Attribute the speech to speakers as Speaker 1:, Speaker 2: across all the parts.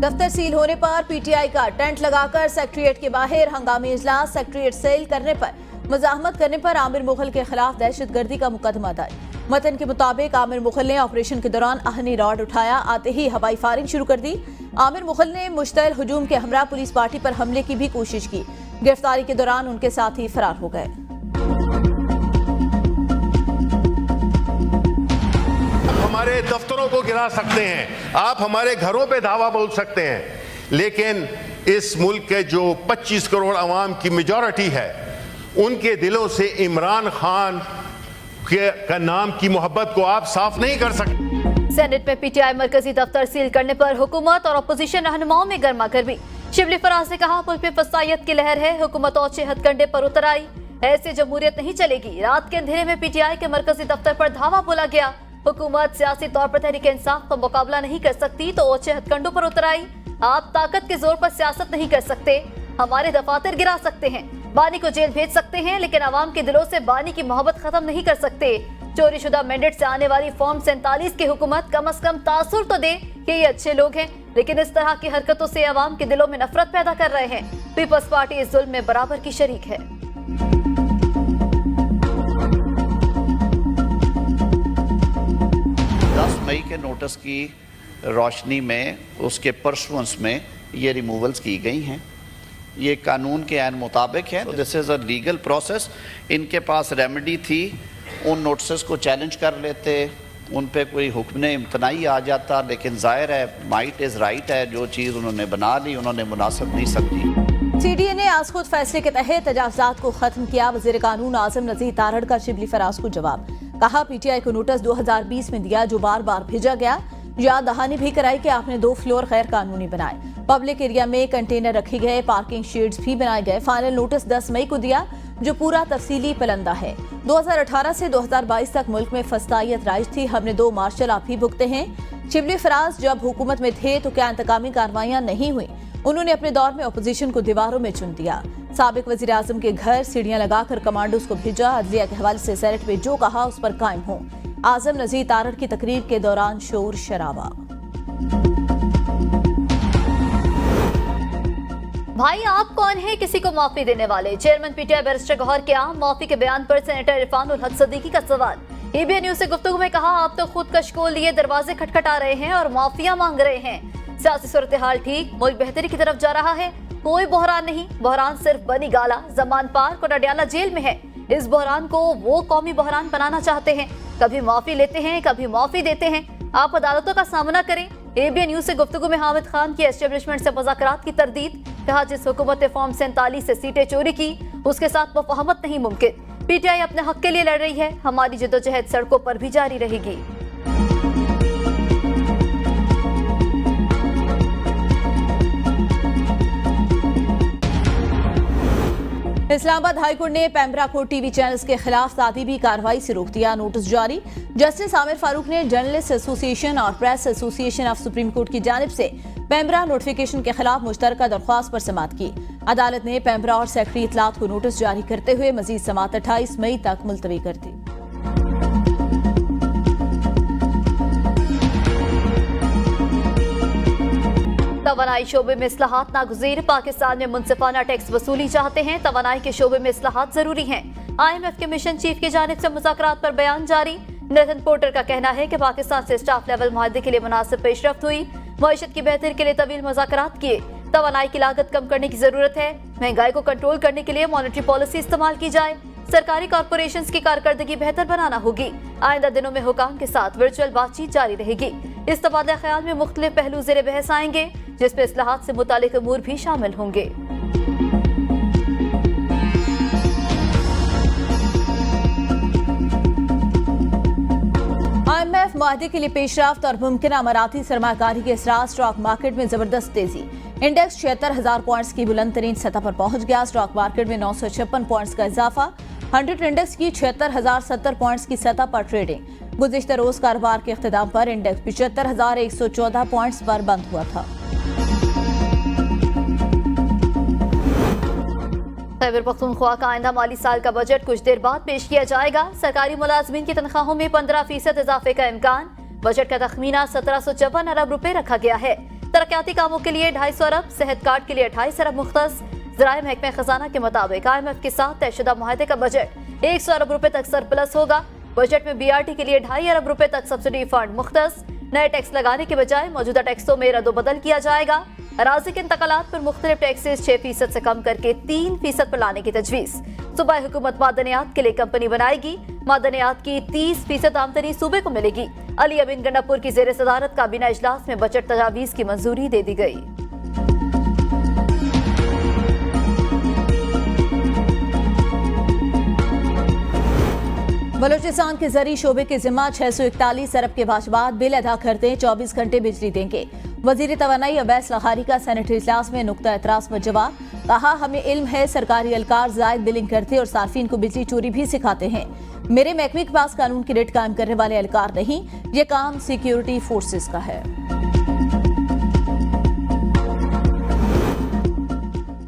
Speaker 1: दफ्तर सील होने पर पीटीआई का टेंट लगाकर सेक्रेटेरिएट के बाहर हंगामी इजलास। सेक्रेटेरिएट सील करने पर मुजाहमत करने पर आमिर मुगल के खिलाफ दहशतगर्दी का मुकदमा दर्ज। मतन के मुताबिक आमिर मुगल ने ऑपरेशन के दौरान आहनी रॉड उठाया, आते ही हवाई फायरिंग शुरू कर दी। आमिर मुगल ने मुश्तइल हुजूम के हमरा पुलिस पार्टी पर हमले की भी कोशिश की। गिरफ्तारी के दौरान उनके साथी फरार हो गए।
Speaker 2: हमारे दफ्तरों को गिरा सकते हैं, आप हमारे घरों पे धावा बोल सकते हैं, लेकिन इस मुल्क के जो 25 करोड़ अवाम की मेजॉरिटी है, उनके दिलों से इमरान खान का नाम की मोहब्बत को आप साफ नहीं कर सकते।
Speaker 3: सेनेट में पीटीआई मरकजी दफ्तर सील करने पर हुकूमत और अपोजिशन रहनुमाओं में गर्मा गर्मी। शिबली फराज ने कहा, मुल्क में फसायत की लहर है, हुकूमत और हथकंडे पर उतर आई, ऐसे जमहूरियत नहीं चलेगी। रात के अंधेरे में पीटीआई के मरकजी दफ्तर पर धावा बोला गया। हुकूमत सियासी तौर पर तहरीक इंसाफ का मुकाबला नहीं कर सकती तो ओछे हथकंडों पर उतर आई। आप ताकत के जोर पर सियासत नहीं कर सकते, हमारे दफातर गिरा सकते हैं, बानी को जेल भेज सकते हैं, लेकिन आवाम के दिलों से बानी की मोहब्बत खत्म नहीं कर सकते। चोरी शुदा मैंडेट से आने वाली फॉर्म 47 की हुकूमत कम से कम तासुर तो दे कि ये अच्छे लोग हैं, लेकिन इस तरह की हरकतों से आवाम के दिलों में नफरत पैदा कर रहे हैं। पीपल्स पार्टी इस जुल्म में बराबर की शरीक है।
Speaker 4: 10 मई के नोटिस की रोशनी में उसके परसुएंस में ये रिमूवल्स की गई हैं। ये कानून के ऐन मुताबिक है। This is a legal process. इनके पास रेमेडी थी, उन नोटिस को चैलेंज कर लेते, उन पे कोई हुक्म इम्तनाई आ जाता, लेकिन जाहिर है माइट इज़ राइट है, जो चीज़ उन्होंने बना ली उन्होंने मुनासिब नहीं समझी।
Speaker 1: सीडीए ने आज खुद फैसले के तहत तजावुज़ात को खत्म किया। वज़ीर कानून आज़म नज़ीर तारड़ का शिबली फराज को जवाब। कहा, पीटीआई को नोटिस 2020 में दिया जो बार बार भेजा गया। याद दहानी भी कराई कि आपने 2 फ्लोर गैर कानूनी बनाए, पब्लिक एरिया में कंटेनर रखे गए, पार्किंग शेड्स भी बनाए गए। फाइनल नोटिस 10 मई को दिया जो पूरा तफसीली पलंदा है। 2018 से 2022 तक मुल्क में फसायत राइज थी, हमने 2 मार्शल आप ही भुगते हैं। शिबली फराज जब हुकूमत में थे तो क्या इंतकामी कार्रवाइयां नहीं हुई? उन्होंने अपने दौर में अपोजिशन को दीवारों में चुन दिया। साबिक वजीर आजम के घर सीढ़ियां लगाकर कमांडोज को भेजा। अदलिया के हवाले से सेनेट में जो कहा उस पर कायम हो। आजम नज़ीर तारड़ की तकरीर के दौरान शोर शराबा।
Speaker 3: भाई आप कौन है किसी को माफी देने वाले? चेयरमैन पीटीआई बैरिस्टर गौहर के आम माफी के बयान पर सेनेटर इरफान उल हक सदीकी का सवाल। एबीएन न्यूज से गुफ्तगू में कहा, आप तो खुद कशकोल लिए दरवाजे खटखटा रहे हैं और माफिया मांग रहे हैं। सियासी सूरत हाल ठीक, मुल्क बेहतरी की तरफ जा रहा है, कोई बहरान नहीं। बहरान सिर्फ बनी गाला, जमान पार्क और अडयाला जेल में है। इस बहरान को वो कौमी बहरान बनाना चाहते हैं, कभी माफी लेते हैं कभी माफी देते हैं। आप अदालतों का सामना करें। एबीएन न्यूज से गुफ्तगू में हामिद खान की एस्टेब्लिशमेंट से मुज़ाकरात की तरदीद। कहा, जिस हुकूमत ने फॉर्म 47 से सीटें चोरी की उसके साथ मुफाहमत नहीं मुमकिन। पीटीआई अपने हक के लिए लड़ रही है, हमारी जद्दोजहद सड़कों पर भी जारी रहेगी।
Speaker 1: इस्लामाबाद हाईकोर्ट ने पेम्ब्रा कोर्ट टीवी चैनल्स के खिलाफ तादीबी कार्रवाई से रोक दिया। नोटिस जारी। जस्टिस आमिर फारूक ने जर्नलिस्ट एसोसिएशन और press association of supreme court की जानिब से पेम्ब्रा नोटिफिकेशन के खिलाफ मुश्तरका दरख्वास्त पर समाअत की। अदालत ने पेम्ब्रा और सेक्रेटरी इत्तलात को नोटिस जारी करते हुए मजीद समाअत 28 मई तक मुलतवी कर दी।
Speaker 3: तवानाई शोबे में इस्लाहात नागुज़ीर। पाकिस्तान में मुनसिफाना टैक्स वसूली चाहते हैं, तवानाई के शोबे में इस्लाहात जरूरी हैं। IMF के मिशन चीफ की जानिब से मुज़ाकरात पर बयान जारी। नेथन पोर्टर का कहना है कि पाकिस्तान से स्टाफ लेवल मुआहदे के लिए मुनासिब पेशरफ्त हुई। मईशत की बेहतरी के लिए तवील मुज़ाकरात किए। तवानाई की लागत कम करने की जरूरत है। महंगाई को कंट्रोल करने के लिए मॉनेटरी पॉलिसी इस्तेमाल की जाए। सरकारी कॉरपोरेशंस की कारकर्दगी बेहतर बनाना होगी। आइंदा दिनों में हुकाम के साथ वर्चुअल बातचीत जारी रहेगी। इस तबादला ख्याल में मुख्तलिफ पहलू ज़ेरे बहस आएंगे, जिसमें इस्लाहात से मुतालिक अमूर भी शामिल होंगे।
Speaker 1: IMF मुआहदे के लिए पेशरफ्त और मुमकिन अमराती सरमाकारी के असरात। स्टॉक मार्केट में जबरदस्त तेजी। इंडेक्स 76,000 पॉइंट्स की बुलंद तरीन सतह पर पहुंच गया। स्टॉक मार्केट में 956 पॉइंट्स का इजाफा। 100 इंडेक्स की 76,070 पॉइंट्स की सतह पर ट्रेडिंग। गुज़िश्ता रोज कारोबार के इख्तिताम पर इंडेक्स 75,114 पॉइंट्स पर बंद हुआ था।
Speaker 3: खैबर पख्तूनख्वा का आइंदा माली साल का बजट कुछ देर बाद पेश किया जाएगा। सरकारी मुलाजमीन की तनख्वाहों में 15% इजाफे का इम्कान। बजट का तखमीना 1754 अरब रुपए रखा गया है। तरक्याती कामों के लिए 250 अरब, सेहत कार्ड के लिए 28 अरब मुख्तस। ज़राए महकमे खजाना के मुताबिक IMF के साथ तयशुदा मुआहदे का बजट 100 अरब रुपए तक सरप्लस होगा। बजट में BRT के लिए 2.5 अरब रुपए तक सब्सिडी फंड मुख्तस। नए टैक्स लगाने के बजाय मौजूदा टैक्सों में रद्दोबदल किया जाएगा। अराजी के इंतकालात पर मुख्तलिफ टैक्सेस 6% से कम करके 3% पर लाने की तजवीज़। सूबाई हुकूमत मादनियात के लिए कंपनी बनाएगी। मादनियात की 30% आमदनी सूबे को मिलेगी। अली अमीन गंडापुर की ज़ेर सदारत काबीना इजलास में बजट तजावीज़ की मंजूरी दे दी गई।
Speaker 1: बलूचिस्तान के जरी शोबे के जिम्मा 641 अरब के वाजबात बिल अदा करते 24 घंटे बिजली देंगे। वजीर तवानाई अवैस लखारी का सेनेटरी इजलास में नुक्ता एतराज पर जवाब। कहा, हमें इल्म है सरकारी एहलकार जायद बिलिंग करते और सार्फिन को बिजली चोरी भी सिखाते हैं। मेरे महकमे के पास कानून की रेट कायम करने वाले एहलकार नहीं, ये काम सिक्योरिटी फोर्सेस का है।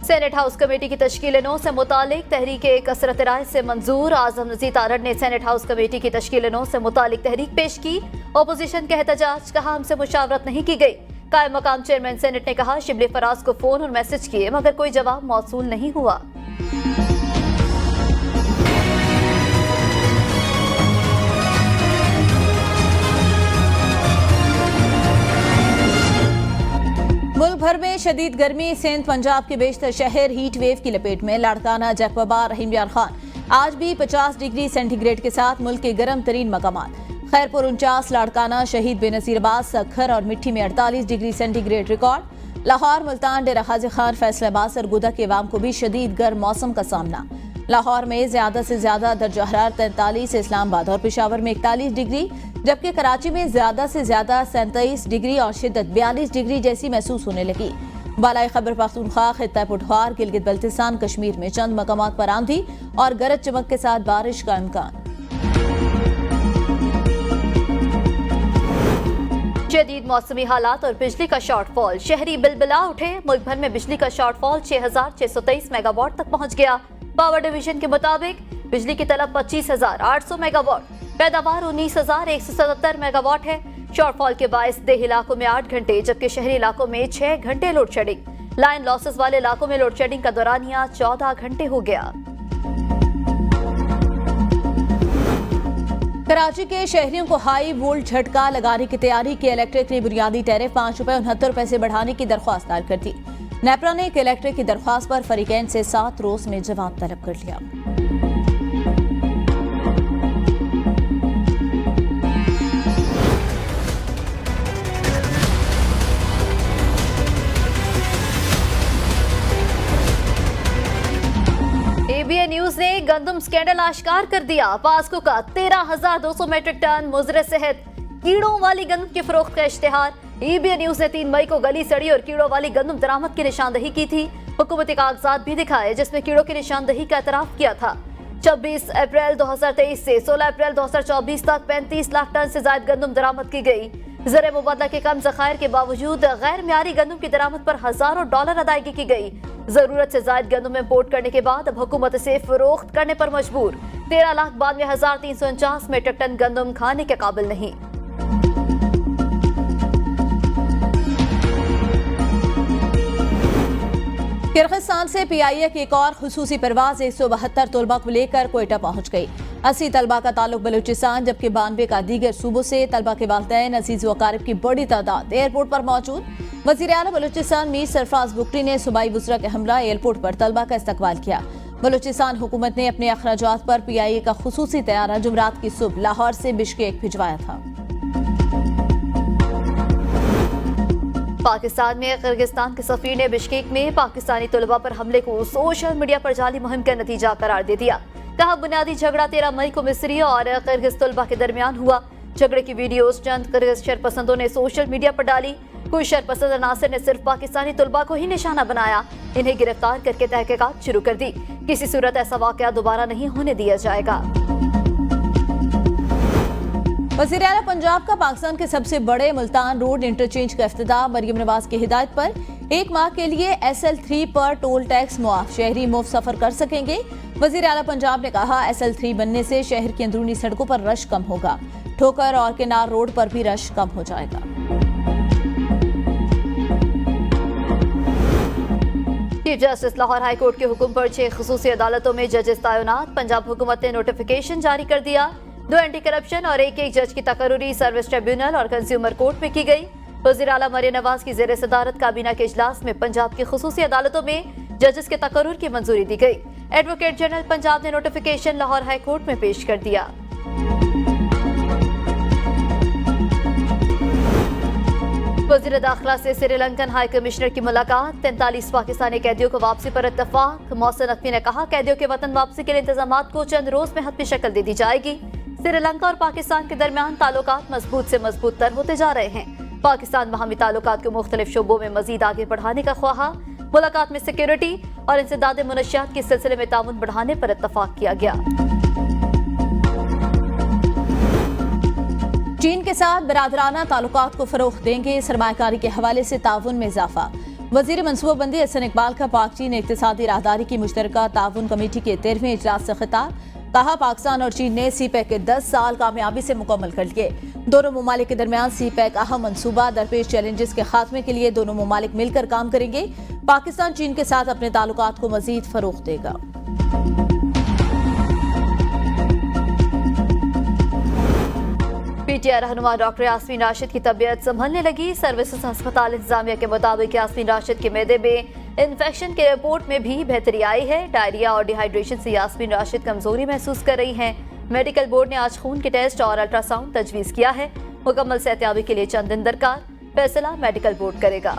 Speaker 3: सेनेट हाउस कमेटी की तश्कील 9 से मुतालिक तहरीक कसरत राय से मंजूर। आजम नज़ीर तारड़ ने सेनेट हाउस कमेटी की तश्कील 9 से मुतालिक तहरीक पेश की। अपोजिशन के एहतजाज, कहा हमसे मुशावरत नहीं की गई। कायम मकाम चेयरमैन सेनेट ने कहा, शिबली फराज को फोन और मैसेज किए मगर कोई जवाब मौसूल नहीं हुआ।
Speaker 1: मुल्क भर में शदीद गर्मी, सिंध पंजाब के बेशतर शहर हीट वेव की लपेट में। लाड़काना, जैकबाबाद, रहीम यार खान आज भी 50 डिग्री सेंटीग्रेड के साथ मुल्क के गर्म तरीन मकामात। खैरपुर 49, लाड़काना, शहीद बेनजीराबाद, सखर और मिट्टी में 48 degree centigrade record. Lahore, Multan, Dera Ghazi Khan, Faisalabad, Sargodha के अवाम को भी शदीद गर्म मौसम का सामना। लाहौर में ज्यादा से ज्यादा दर्जा हरारत 43, इस्लामाबाद और पेशावर में 41 डिग्री, जबकि कराची में ज्यादा से ज्यादा 37 डिग्री और शिद्दत 42 डिग्री जैसी महसूस होने लगी। बालाई खैबर पख्तूनख्वा, खित्ता पुठवार, गिलगित बल्तिस्तान, कश्मीर में चंद मकामात पर आंधी और गरज चमक के साथ बारिश का इम्कान।
Speaker 3: जदीद मौसमी हालात और बिजली का शॉर्टफॉल, शहरी बिलबिला उठे। मुल्क भर में बिजली का शॉर्टफॉल 6623 मेगावाट तक पहुंच गया। पावर डिवीजन के मुताबिक बिजली की तलब 25,800 मेगावाट, पैदावार 19,177 मेगावाट है। शॉर्टफॉल के बायस देही इलाकों में 8 घंटे जबकि शहरी इलाकों में 6 घंटे लोड शेडिंग। लाइन लॉसेस वाले इलाकों में लोड शेडिंग का दौरानिया 14 घंटे हो गया।
Speaker 1: कराची के शहरियों को हाई वोल्ट झटका लगाने की तैयारी की। इलेक्ट्रिक ने बुनियादी टैरिफ 5 रुपए 69 पैसे बढ़ाने की दरख्वास्त दायर कर दी। नेपरा ने इलेक्ट्रिक की दरख्वास्त पर फरीकैन से 7 रोज में जवाब तलब कर लिया।
Speaker 3: एबीएन न्यूज ने गंदम स्कैंडल आश्कार कर दिया। पास्को का 13,200 मीट्रिक टन मुजरे सेहत कीड़ों वाली गंदम की फरोख्त का इश्तिहार। एबीएन न्यूज ने 3 मई को गली सड़ी और कीड़ों वाली गंदम दरामद की निशानदही की थी। हुकूमती कागजात भी दिखाए जिसमें कीड़ों की निशानदही का एतराफ किया था। 26 अप्रैल 2023 से 16 अप्रैल 2024 तक 35 लाख टन से ज्यादा गंदम दरामद की गई। ज़र मुबादला के कम ज़खायर के बावजूद गैर म्यारी गंदम की दरामद पर हजारों डॉलर अदायगी की गई। जरूरत से ज्यादा गंदम इम्पोर्ट करने के बाद अब हुकूमत इसे फरोख्त करने पर मजबूर। 13,92,349 मीट्रिक टन गंदम खाने के काबिल नहीं।
Speaker 1: किर्गिस्तान से पीआईए की एक और खुसूसी परवाज 172 तलबा को लेकर कोयटा पहुंच गई। 80 तलबा का ताल्लुक बलूचिस्तान जबकि 92 का दीगर सूबों से। तलबा के वालिदैन, अजीज व अकारिब की बड़ी तादाद एयरपोर्ट पर मौजूद। वज़ीर आला बलूचिस्तान मीर सरफराज बुगटी ने सूबाई वज़रा के हमला एयरपोर्ट पर तलबा का इस्तकबाल किया। बलूचिस्तान हुकूमत ने अपने अखराजात पर पीआईए का खुसूसी तैयारा जुमरात की सुबह लाहौर से बिश्केक भिजवाया था।
Speaker 3: पाकिस्तान में किर्गिस्तान के सफीर ने बिश्केक में पाकिस्तानी तलबा पर हमले को सोशल मीडिया पर जाली मुहिम का नतीजा करार दे दिया। कहा, बुनियादी झगड़ा 13 मई को मिस्री और किर्गिज तलबा के दरमियान हुआ। झगड़े की वीडियोस चंद किर्गिज शरपसंदों ने सोशल मीडिया पर डाली। कुछ शरपसंद अनासर ने सिर्फ पाकिस्तानी तलबा को ही निशाना बनाया। इन्हें गिरफ्तार करके तहकीकात शुरू कर दी। किसी सूरत ऐसा वाकया दोबारा नहीं होने दिया जाएगा।
Speaker 1: वज़ीर आला पंजाब का पाकिस्तान के सबसे बड़े मुल्तान रोड इंटरचेंज का इफ्तिताह। मरियम नवाज की हिदायत पर 1 माह के लिए SL3 पर टोल टैक्स मुआफ, शहरी मुफ्त सफर कर सकेंगे। वज़ीर आला पंजाब ने कहा, SL3 बनने से शहर की अंदरूनी सड़कों पर रश कम होगा। ठोकर और किनार रोड पर भी रश कम हो जाएगा।
Speaker 3: Chief justice Lahore high court के हुक्म पर 6 खुसूसी अदालतों में जजेस तैनात। पंजाब हुकूमत ने नोटिफिकेशन जारी कर दिया। 2 एंटी करप्शन और एक जज की तकर्रुरी सर्विस ट्रिब्यूनल और कंज्यूमर कोर्ट में की गई। वज़ीर आला मरियम नवाज की ज़ेर सदारत काबीना के इजलास में पंजाब की खुसूसी अदालतों में जजेस के तकर्रुर की मंजूरी दी गई। एडवोकेट जनरल पंजाब ने नोटिफिकेशन लाहौर हाई कोर्ट में पेश कर दिया। वज़ीर दाखिला से श्रीलंकन हाई कमिश्नर की मुलाकात। 43 पाकिस्तानी कैदियों को वापसी पर इत्तफाक। मोहसिन नकवी ने कहा, कैदियों के वतन वापसी के लिए इंतजाम को चंद रोज में हतमी शक्ल दे दी जाएगी। श्रीलंका और पाकिस्तान के दरमियान ताल्लुकात मजबूत से मजबूत तर होते जा रहे हैं। पाकिस्तान बाहमी ताल्लुकात को मुख्तलिफ शोबों में मजीद आगे बढ़ाने का ख्वाहा। मुलाकात में सिक्योरिटी और इंसदाद मनशियात के सिलसिले में ताउन बढ़ाने पर इत्तफाक किया गया।
Speaker 1: चीन के साथ बरादराना ताल्लुकात को फरोग देंगे। सरमायाकारी के हवाले से ताउन में इजाफा। वजीर मनसूबाबंदी हसन इकबाल का पाक चीन इक्तिसादी राहदारी की मुश्तरका ताउन कमेटी के 13वें इजलास से खिताब। कहा, पाकिस्तान और चीन ने सीपैक के 10 साल कामयाबी से मुकम्मल कर लिए। दोनों ममालिक के दरमियान सीपैक अहम मनसूबा। दरपेश चैलेंजेस के खात्मे के लिए दोनों ममालिक मिलकर काम करेंगे। पाकिस्तान चीन के साथ अपने ताल्लुकात को मजीद फरोग देगा।
Speaker 3: पीटीआई रहनुमा डॉक्टर यास्मीन राशिद की तबीयत संभलने लगी। सर्विसेज अस्पताल इंतजामिया के मुताबिक यास्मीन राशिद के मैदे में इन्फेक्शन के रिपोर्ट में भी बेहतरी आई है। डायरिया और डिहाइड्रेशन से यास्मीन राशिद कमजोरी महसूस कर रही हैं। मेडिकल बोर्ड ने आज खून के टेस्ट और अल्ट्रासाउंड तजवीज किया है। मुकम्मल सेहतयाबी के लिए चंद दिन दरकार। फैसला मेडिकल बोर्ड करेगा।